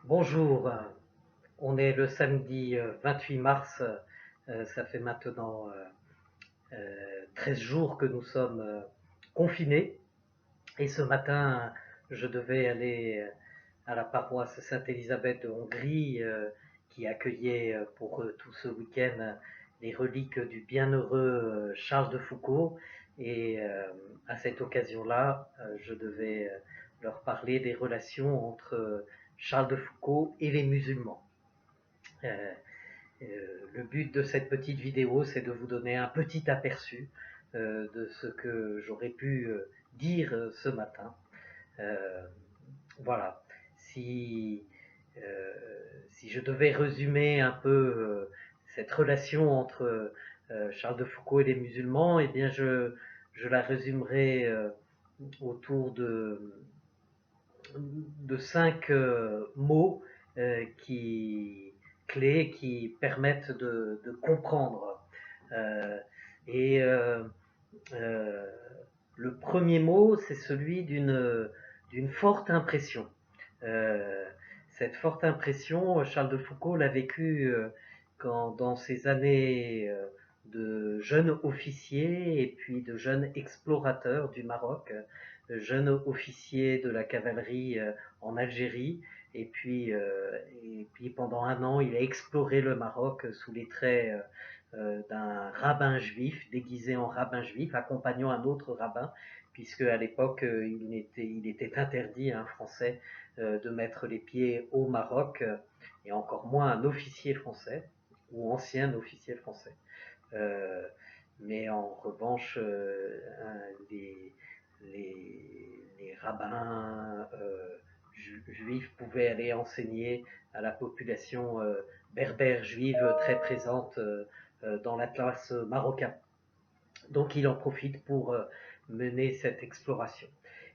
Bonjour, on est le samedi 28 mars, ça fait maintenant 13 jours que nous sommes confinés et ce matin je devais aller à la paroisse Sainte-Élisabeth de Hongrie qui accueillait pour tout ce week-end les reliques du bienheureux Charles de Foucault et à cette occasion-là je devais leur parler des relations entre Charles de Foucault et les musulmans. Euh, le but de cette petite vidéo, c'est de vous donner un petit aperçu de ce que j'aurais pu dire ce matin. Euh, voilà. Si, euh, si je devais résumer un peu cette relation entre Charles de Foucault et les musulmans, eh bien je la résumerai autour de 5 mots qui, clés qui permettent de comprendre. Euh, et euh, le premier mot, c'est celui d'une forte impression. Euh, cette forte impression, Charles de Foucault l'a vécue quand, dans ses années de jeune officier et puis de jeune explorateur du Maroc, jeune officier de la cavalerie en Algérie. Et puis pendant un an, il a exploré le Maroc sous les traits d'un rabbin juif, déguisé en rabbin juif, accompagnant un autre rabbin, puisque à l'époque, il était interdit à un Français de mettre les pieds au Maroc, et encore moins un officier français, ou ancien officier français. Euh, mais en revanche, les, les rabbins juifs pouvaient aller enseigner à la population berbère juive très présente dans l'Atlas marocain. Donc il en profite pour mener cette exploration.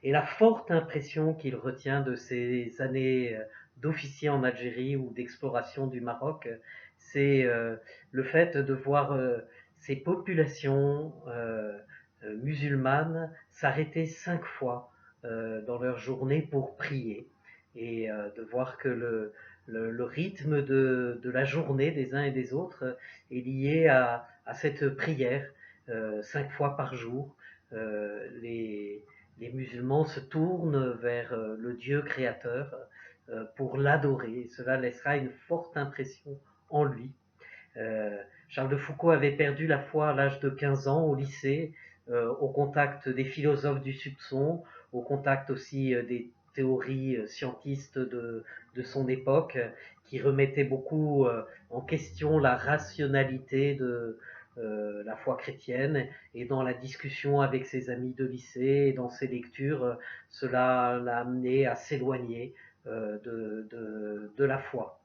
Et la forte impression qu'il retient de ces années d'officier en Algérie ou d'exploration du Maroc, c'est le fait de voir ces populations musulmanes s'arrêter 5 fois dans leur journée pour prier et de voir que le rythme de la journée des uns et des autres est lié à cette prière 5 fois par jour. Les musulmans se tournent vers le Dieu créateur pour l'adorer. Cela laissera une forte impression en lui. Charles de Foucault avait perdu la foi à l'âge de 15 ans au lycée, au contact des philosophes du soupçon, au contact aussi des théories scientistes de son époque, qui remettaient beaucoup en question la rationalité de la foi chrétienne. Et dans la discussion avec ses amis de lycée et dans ses lectures, cela l'a amené à s'éloigner de la foi.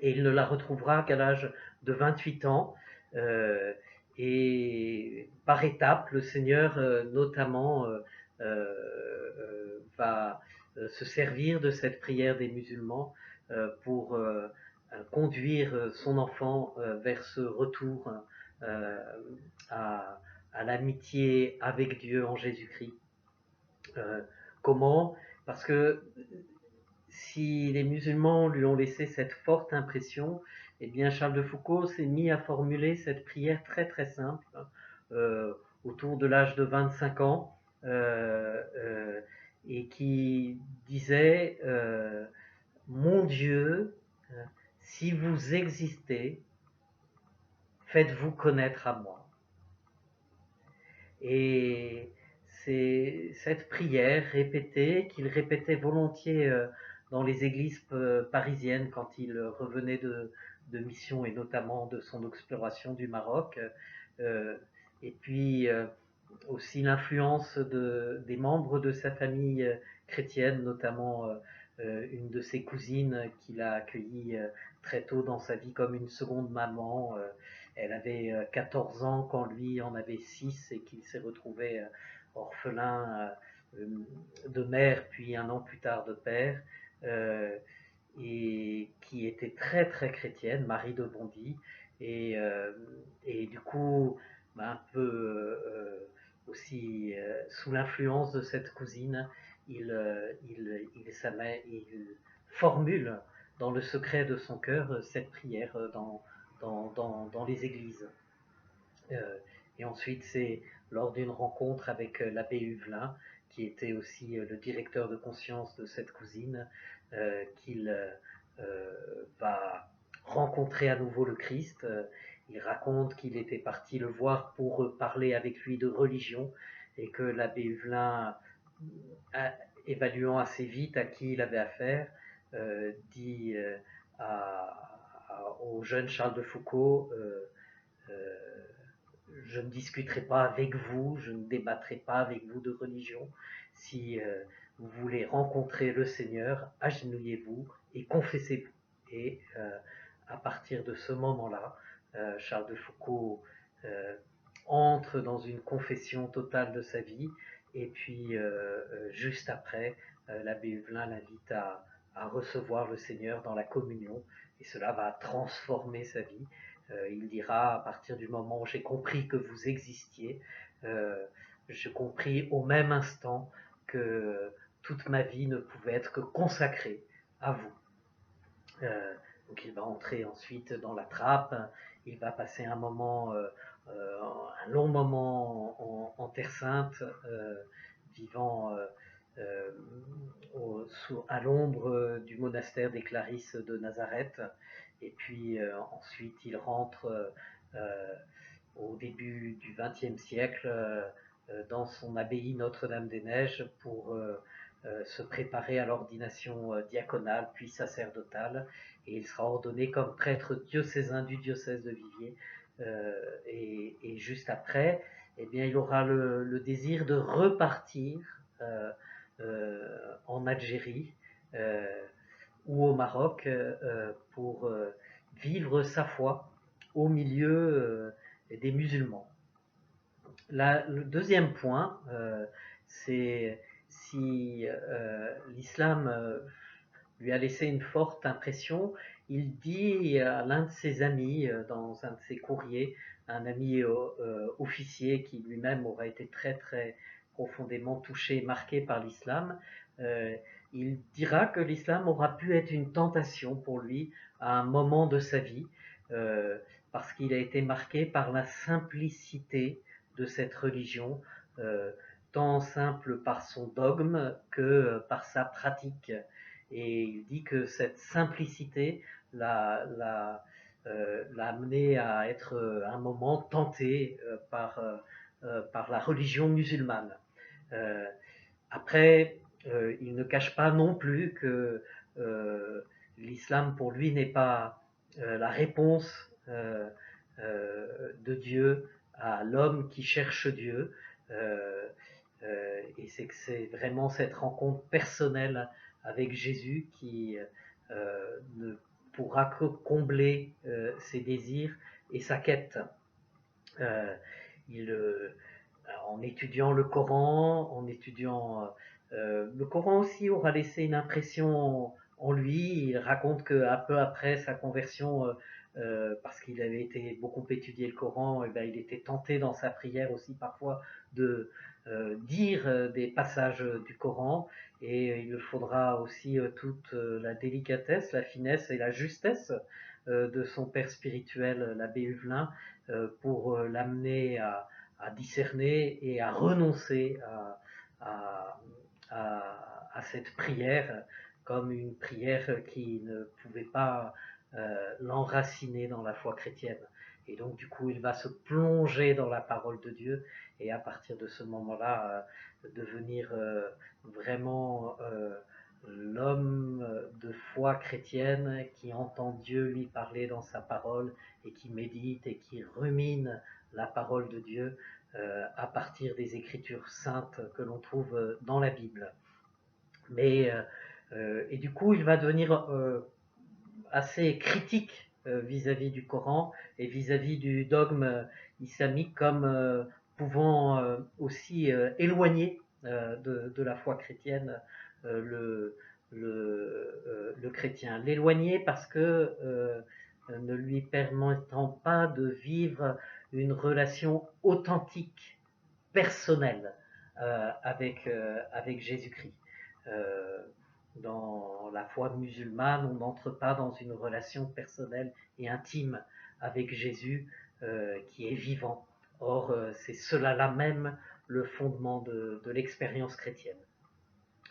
Et il ne la retrouvera qu'à l'âge de 28 ans. Euh, et par étapes, le Seigneur notamment va se servir de cette prière des musulmans pour conduire son enfant vers ce retour euh, à, à l'amitié avec Dieu en Jésus-Christ. Euh, comment? Parce que si les musulmans lui ont laissé cette forte impression, eh bien Charles de Foucault s'est mis à formuler cette prière très très simple euh, autour de l'âge de 25 ans et qui disait Mon Dieu, si vous existez, faites-vous connaître à moi. Et c'est cette prière répétée, qu'il répétait volontiers dans les églises parisiennes quand il revenait de mission et notamment de son exploration du Maroc. Euh, et puis aussi l'influence des membres de sa famille chrétienne, notamment une de ses cousines qu'il a accueillie très tôt dans sa vie comme une seconde maman. Elle avait 14 ans quand lui en avait 6 et qu'il s'est retrouvé orphelin de mère puis un an plus tard de père. Euh, et qui était très très chrétienne, Marie de Bondy, et, euh, et du coup un peu aussi sous l'influence de cette cousine, il formule dans le secret de son cœur cette prière dans les églises. Et ensuite, c'est lors d'une rencontre avec l'abbé Huvelin, qui était aussi le directeur de conscience de cette cousine, qu'il va rencontrer à nouveau le Christ. Il raconte qu'il était parti le voir pour parler avec lui de religion et que l'abbé Huvelin, évaluant assez vite à qui il avait affaire, dit au jeune Charles de Foucauld, je ne discuterai pas avec vous, je ne débattrai pas avec vous de religion. Si vous voulez rencontrer le Seigneur, agenouillez-vous et confessez-vous. Et à partir de ce moment-là, Charles de Foucauld entre dans une confession totale de sa vie. Et puis, juste après, l'abbé Huvelin l'invite à recevoir le Seigneur dans la communion. Et cela va transformer sa vie. Il dira, à partir du moment où j'ai compris que vous existiez, j'ai compris au même instant que toute ma vie ne pouvait être que consacrée à vous. Donc il va entrer ensuite dans la trappe, il va passer un long moment en Terre Sainte, vivant à l'ombre du monastère des Clarisses de Nazareth. Et puis ensuite il rentre au début du XXe siècle dans son abbaye Notre-Dame-des-Neiges pour se préparer à l'ordination diaconale puis sacerdotale, et il sera ordonné comme prêtre diocésain du diocèse de Viviers. Et juste après, eh bien, il aura le désir de repartir en Algérie ou au Maroc pour vivre sa foi au milieu des musulmans. Le deuxième point, c'est si l'islam lui a laissé une forte impression. Il dit à l'un de ses amis, dans un de ses courriers, un ami officier qui lui-même aura été très très profondément touché, marqué par l'islam, il dira que l'islam aura pu être une tentation pour lui à un moment de sa vie, parce qu'il a été marqué par la simplicité de cette religion, tant simple par son dogme que par sa pratique. Et il dit que cette simplicité l'a amené à être un moment tenté par la religion musulmane. Après, il ne cache pas non plus que l'islam pour lui n'est pas la réponse de Dieu à l'homme qui cherche Dieu. Et c'est que c'est vraiment cette rencontre personnelle avec Jésus qui ne pourra que combler ses désirs et sa quête. En étudiant le Coran, le Coran aussi aura laissé une impression en lui. Il raconte qu'un peu après sa conversion, parce qu'il avait été beaucoup étudié le Coran, et bien, il était tenté dans sa prière aussi parfois de dire des passages du Coran, et il faudra aussi toute la délicatesse, la finesse et la justesse de son père spirituel, l'abbé Huvelin, pour l'amener à discerner et à renoncer à cette prière comme une prière qui ne pouvait pas l'enraciner dans la foi chrétienne. Et donc du coup il va se plonger dans la parole de Dieu, et à partir de ce moment-là devenir vraiment l'homme de foi chrétienne qui entend Dieu lui parler dans sa parole et qui médite et qui rumine la parole de Dieu à partir des écritures saintes que l'on trouve dans la Bible. Et du coup, il va devenir assez critique vis-à-vis du Coran et vis-à-vis du dogme islamique comme pouvant aussi éloigner de la foi chrétienne le chrétien. L'éloigner parce que ne lui permettant pas de vivre une relation authentique, personnelle avec Jésus-Christ. dans la foi musulmane, on n'entre pas dans une relation personnelle et intime avec Jésus qui est vivant. Or, c'est cela-là même le fondement de l'expérience chrétienne.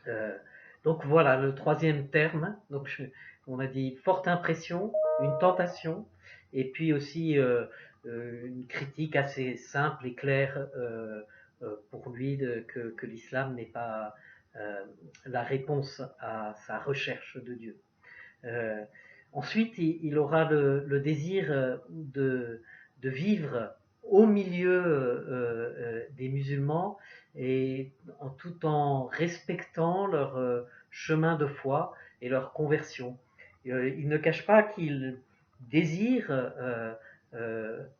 Euh, donc voilà le troisième terme. Donc on a dit forte impression, une tentation, et puis aussi une critique assez simple et claire pour lui que l'islam n'est pas la réponse à sa recherche de Dieu. Euh, Ensuite, il aura le désir de vivre au milieu des musulmans et tout en respectant leur chemin de foi et leur conversion. Il ne cache pas qu'il désire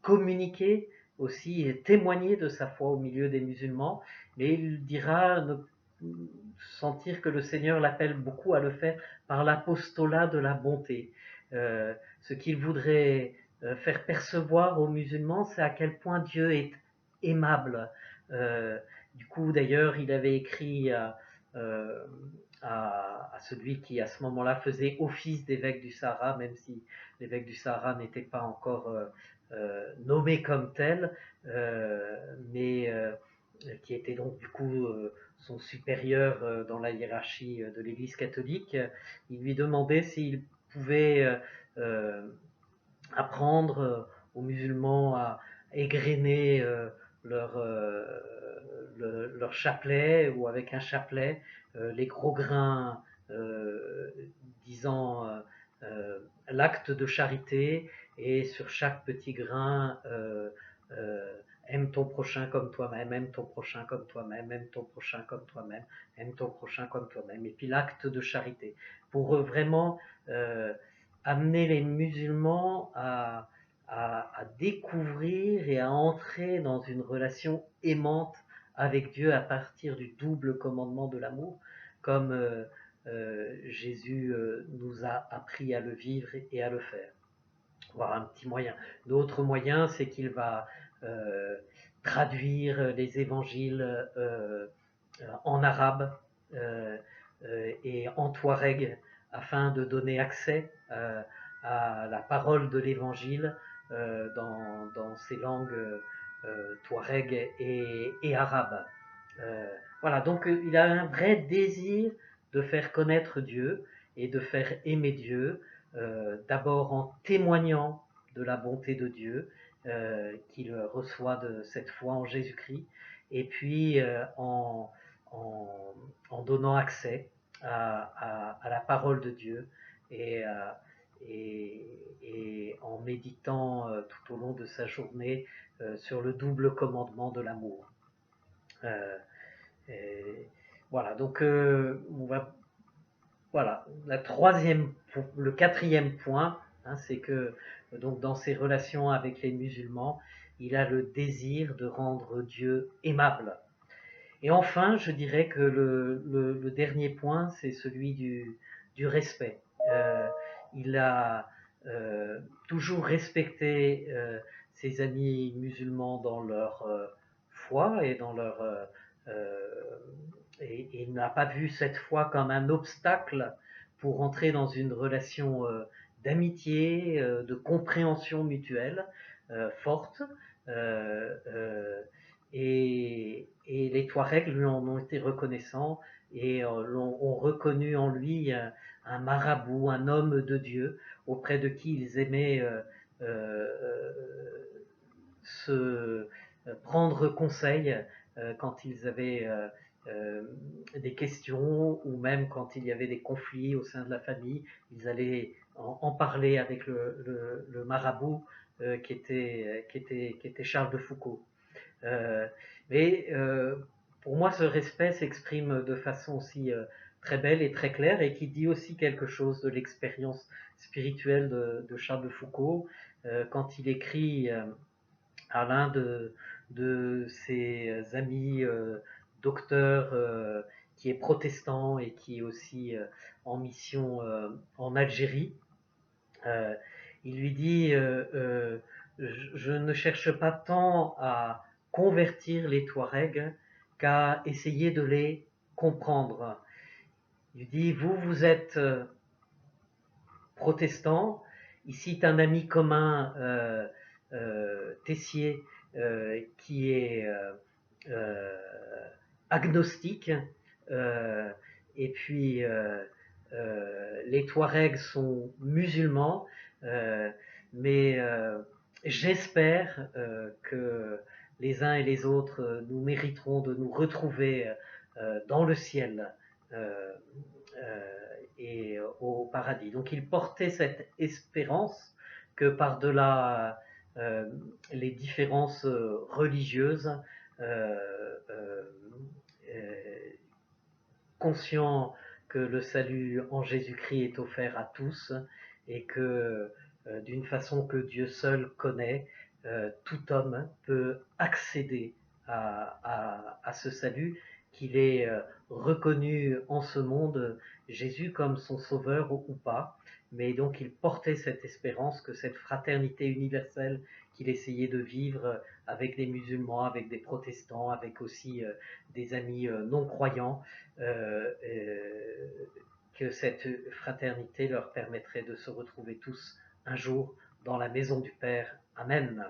communiquer aussi et témoigner de sa foi au milieu des musulmans, mais il dira sentir que le Seigneur l'appelle beaucoup à le faire par l'apostolat de la bonté. Ce qu'il voudrait faire percevoir aux musulmans, c'est à quel point Dieu est aimable. Du coup, d'ailleurs, il avait écrit à celui qui, à ce moment-là, faisait office d'évêque du Sahara, même si l'évêque du Sahara n'était pas encore nommé comme tel, mais qui était donc du coup son supérieur dans la hiérarchie de l'Église catholique. Il lui demandait s'il pouvait apprendre aux musulmans à égrener leur chapelet ou avec un chapelet les gros grains disant l'acte de charité et sur chaque petit grain aime ton prochain comme toi-même, aime ton prochain comme toi-même, aime ton prochain comme toi-même, aime ton prochain comme toi-même. Et puis l'acte de charité pour vraiment amener les musulmans à découvrir et à entrer dans une relation aimante avec Dieu à partir du double commandement de l'amour, comme Jésus nous a appris à le vivre et à le faire. Voilà un petit moyen. L'autre moyen, c'est qu'il va euh, traduire les évangiles en arabe et en touareg afin de donner accès à la parole de l'évangile dans ces langues touareg et arabe. Voilà, donc il a un vrai désir de faire connaître Dieu et de faire aimer Dieu, d'abord en témoignant de la bonté de Dieu qu'il reçoit de cette foi en Jésus-Christ, et puis en, en donnant accès à la parole de Dieu et, et en méditant tout au long de sa journée sur le double commandement de l'amour. Voilà, donc on va voilà, le quatrième point, hein, c'est que donc dans ses relations avec les musulmans, il a le désir de rendre Dieu aimable. Et enfin, je dirais que le dernier point, c'est celui du respect. Euh, il a toujours respecté ses amis musulmans dans leur foi et dans leur et il n'a pas vu cette foi comme un obstacle pour entrer dans une relation d'amitié, de compréhension mutuelle forte. Euh, euh, et les Touaregs lui en ont été reconnaissants et ont reconnu en lui un marabout, un homme de Dieu auprès de qui ils aimaient euh, se prendre conseil quand ils avaient euh, des questions ou même quand il y avait des conflits au sein de la famille, ils allaient en parler avec le marabout qui était Charles de Foucault. Euh, mais pour moi, ce respect s'exprime de façon aussi très belle et très claire et qui dit aussi quelque chose de l'expérience spirituelle de Charles de Foucault quand il écrit à l'un de ses amis docteurs qui est protestant et qui est aussi en mission en Algérie. Euh, il lui dit je ne cherche pas tant à convertir les Touaregs qu'à essayer de les comprendre. Il dit, vous êtes protestant. Ici, est un ami commun, Tessier, qui est euh, agnostique. Euh, et puis, les Touaregs sont musulmans. Mais j'espère que les uns et les autres, nous mériterons de nous retrouver dans le ciel. Euh, euh, et au paradis. Donc il portait cette espérance que par-delà les différences religieuses, euh, euh, euh, conscient que le salut en Jésus-Christ est offert à tous et que d'une façon que Dieu seul connaît, tout homme peut accéder à ce salut, qu'il est reconnu en ce monde, Jésus comme son sauveur ou pas. Mais donc il portait cette espérance que cette fraternité universelle qu'il essayait de vivre avec des musulmans, avec des protestants, avec aussi des amis non croyants, euh, euh, que cette fraternité leur permettrait de se retrouver tous un jour dans la maison du Père. Amen.